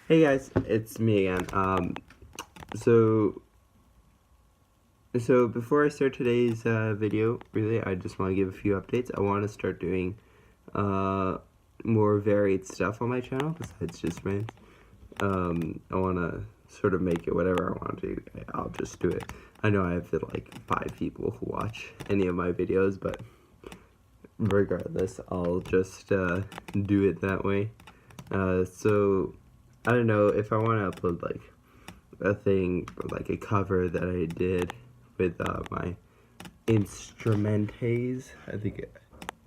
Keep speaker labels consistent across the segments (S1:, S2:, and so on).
S1: Hey guys, it's me again. So before I start today's video, really, I just want to give a few updates. I want to start doing more varied stuff on my channel besides just rants. I want to sort of make it whatever I want to do. I'll just do it. I know I have like 5 people who watch any of my videos, but regardless, I'll just do it that way. So I don't know if I want to upload like a thing, like a cover that I did with my instrumentes. I think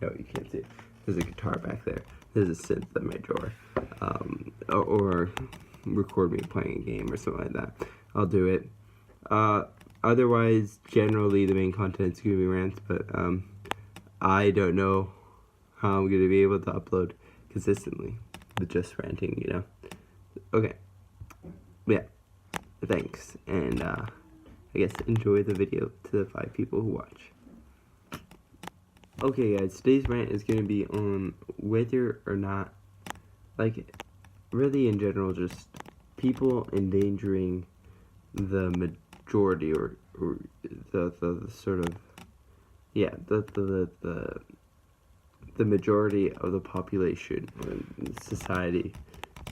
S1: no, you can't see it. There's a guitar back there. There's a synth in my drawer. Or record me playing a game or something like that. I'll do it. Otherwise, generally the main content is gonna be rants, but I don't know how I'm gonna be able to upload consistently with just ranting, you know. Okay. Yeah. Thanks, and I guess enjoy the video to the 5 people who watch. Okay guys, today's rant is going to be on whether or not, like, really in general, just people endangering the majority, or the sort of, yeah, the majority of the population in society,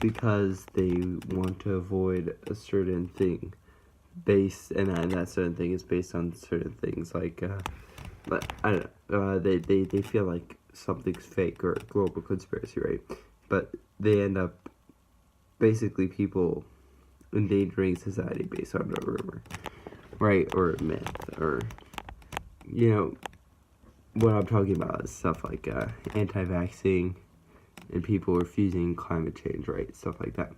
S1: because they want to avoid a certain thing, and that certain thing is based on certain things, like I don't know, they feel like something's fake or a global conspiracy, right? But they end up basically people endangering society based on a rumor, right, or a myth, or, you know, what I'm talking about is stuff like anti-vaxxing and people refusing climate change, right? Stuff like that.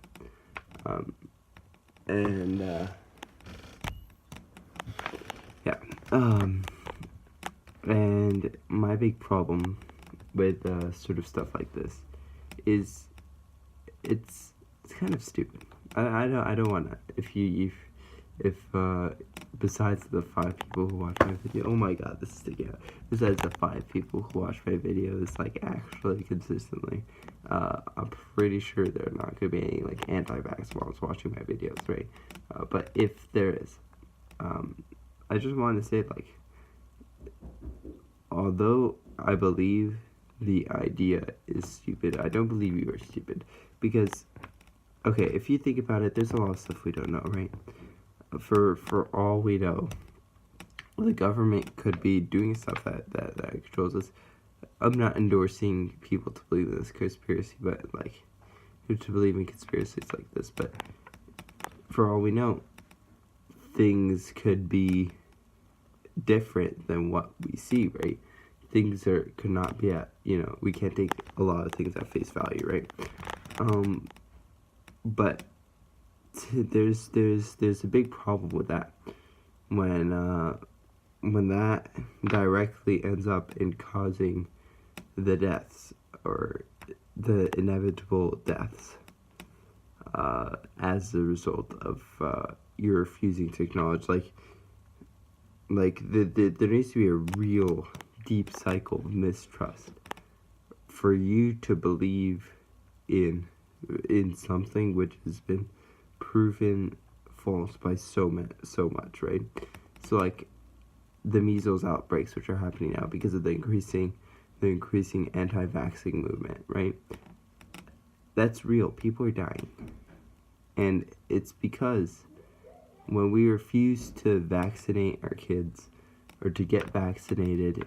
S1: And my big problem with sort of stuff like this is it's kind of stupid. I don't want to. If besides the 5 people who watch my video, oh my god, this is sticking out. Besides the 5 people who watch my videos, like, actually consistently, I'm pretty sure there are not gonna be any like anti-vax moms watching my videos, right? But if there is, I just want to say, like, although I believe the idea is stupid, I don't believe you are stupid, because, okay, if you think about it, there's a lot of stuff we don't know, right? For all we know, the government could be doing stuff that controls us. I'm not endorsing people to believe in this conspiracy, but, like, to believe in conspiracies like this, but for all we know, things could be different than what we see, right? Things could not be at, you know, we can't take a lot of things at face value, right? But there's a big problem with that when that directly ends up in causing the deaths, or the inevitable deaths, as a result of you refusing to acknowledge, like there needs to be a real deep cycle of mistrust for you to believe in something which has been proven false by so much, right? So, like, the measles outbreaks, which are happening now because of the increasing anti-vaxxing movement, right? That's real. People are dying, and it's because when we refuse to vaccinate our kids, or to get vaccinated,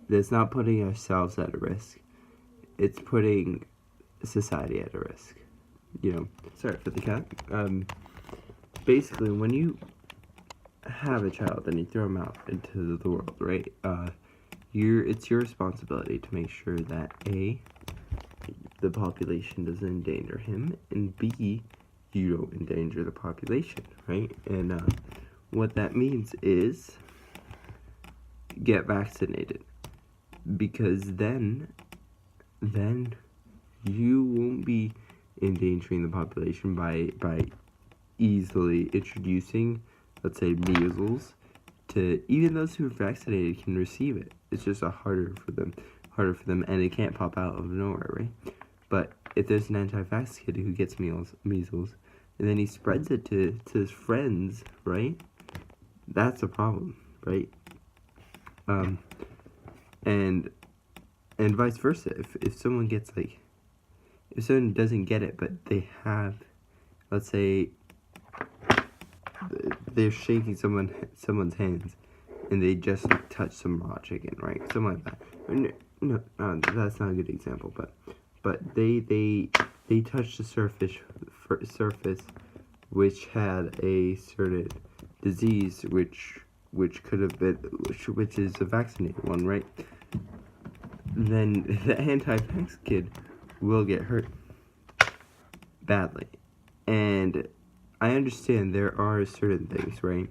S1: that's not putting ourselves at a risk. It's putting society at a risk. You know, sorry for the cat. Basically, when you have a child and you throw him out into the world, right? It's your responsibility to make sure that A, the population doesn't endanger him, and B, you don't endanger the population, right? And what that means is get vaccinated, because then you won't be endangering the population by easily introducing, let's say, measles to even those who are vaccinated can receive it. It's just harder for them, and it can't pop out of nowhere, right? But if there's an anti-vax kid who gets measles, and then he spreads it to his friends, right? That's a problem, right? And vice versa. If someone gets if someone doesn't get it, but they have, let's say, they're shaking someone's hands, and they just touch some raw chicken, right? Something like that. No, that's not a good example, but they touched the surface which had a certain disease which could have been which is a vaccinated one, right? Then the anti-vax kid will get hurt badly. And I understand there are certain things, right?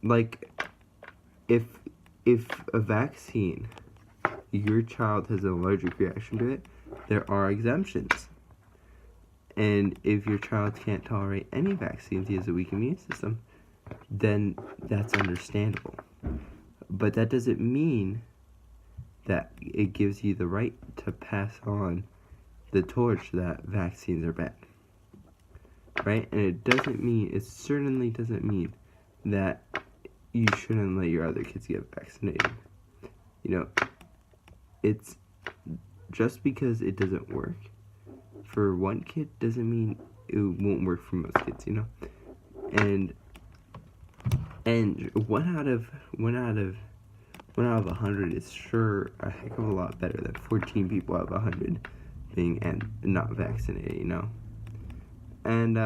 S1: Like, if a vaccine, your child has an allergic reaction to it, there are exemptions. And if your child can't tolerate any vaccines, he has a weak immune system, then that's understandable. But that doesn't mean that it gives you the right to pass on the torch that vaccines are bad. Right? And it certainly doesn't mean that you shouldn't let your other kids get vaccinated. It's just because it doesn't work for one kid doesn't mean it won't work for most kids, And 1 out of 100 is sure a heck of a lot better than 14 people out of 100 being not vaccinated, And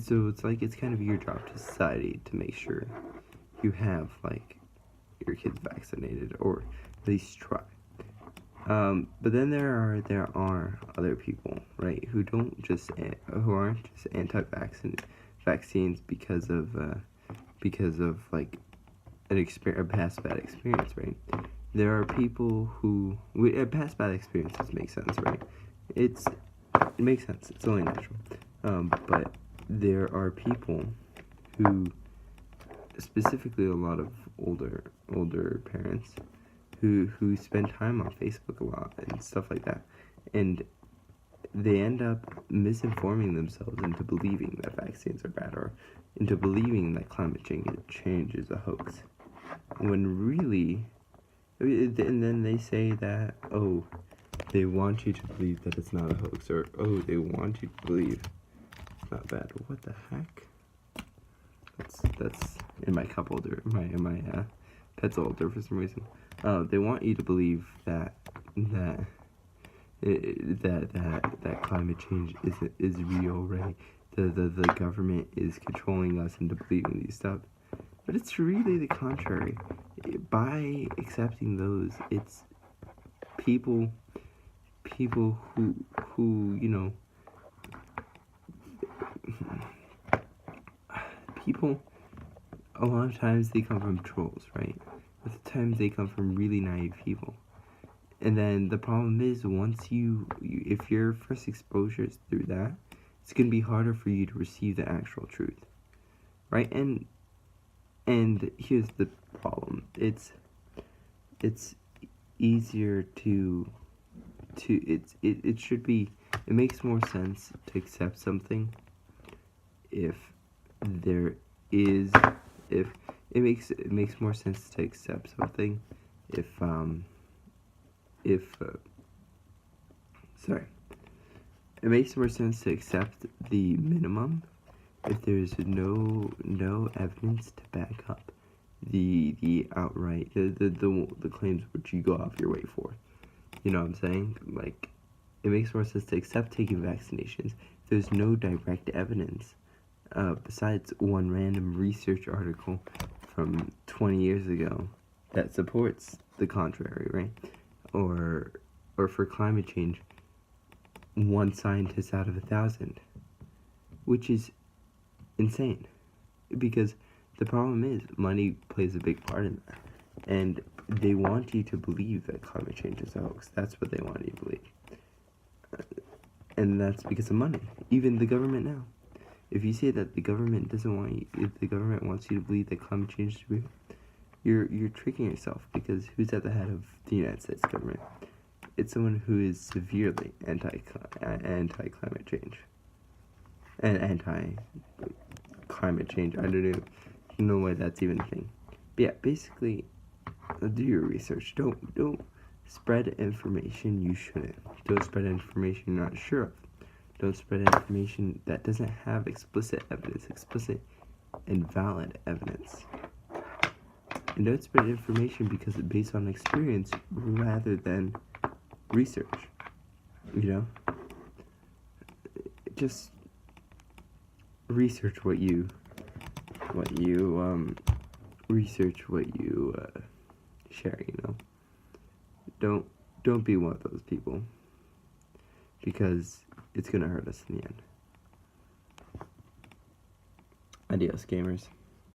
S1: so it's kind of your job to society to make sure you have your kids vaccinated, or at least try. But then there are other people, right, who aren't just anti-vaccines because of a past bad experience, right? There are people who past bad experiences make sense, right? It makes sense. It's only natural. But there are people who, specifically a lot of older parents, who spend time on Facebook a lot and stuff like that, and they end up misinforming themselves into believing that vaccines are bad, or into believing that climate change is a hoax, when really, and then they say that, they want you to believe that it's not a hoax, or they want you to believe it's not bad. What the heck? That's in my cup holder. My pet's older for some reason. They want you to believe that climate change is real, right? The government is controlling us into believing these stuff, but it's really the contrary. By accepting those, it's people who people, a lot of times they come from trolls, right? Other times they come from really naive people. And then the problem is, once if your first exposure is through that, it's going to be harder for you to receive the actual truth, right? And here's the problem. It's easier it makes more sense to accept something if it makes more sense to accept something if it makes more sense to accept the minimum if there's no evidence to back up the outright the claims which you go off your way for. You know what I'm saying? It makes more sense to accept taking vaccinations if there's no direct evidence besides one random research article from 20 years ago that supports the contrary, right? Or for climate change, one scientist out of 1,000, which is insane, because the problem is money plays a big part in that, and they want you to believe that climate change is a hoax. That's what they want you to believe, and that's because of money. Even the government now, if you say that the government doesn't want you, if the government wants you to believe that climate change is real, you're tricking yourself, because who's at the head of the United States government? it's someone who is severely anti-climate change. And anti-climate change. I don't know why that's even a thing. But yeah, basically, do your research. Don't spread information you shouldn't. Don't spread information you're not sure of. Don't spread information that doesn't have explicit and valid evidence. And don't spread information because it's based on experience rather than research. Just research what you share. Don't be one of those people, because it's gonna hurt us in the end. Adios, gamers.